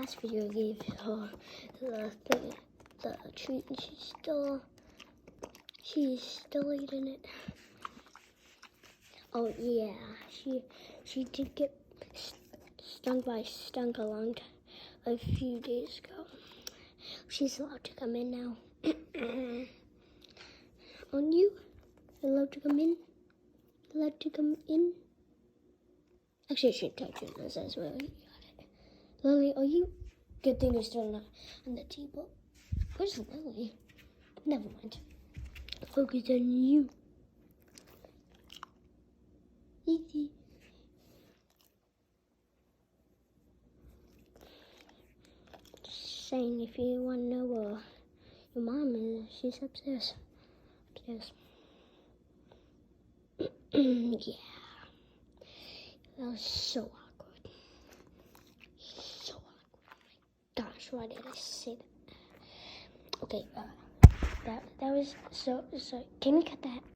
Last video gave her the treat, and she's still eating it. Oh yeah, she did get stung by a skunk a few days ago. She's allowed to come in now. Aren't you allowed to come in? Allowed to come in? Actually, I should touch your nose as well. You got it. Lily, are you? Good thing you're still not on the table. Where's Lily? Never mind. Focus on you. Easy. Just saying, if you want to know where your mom is, she's upstairs. Yeah. That was so awkward. So awkward. Oh my gosh, why did I say that? Okay, that was so. Can we cut that?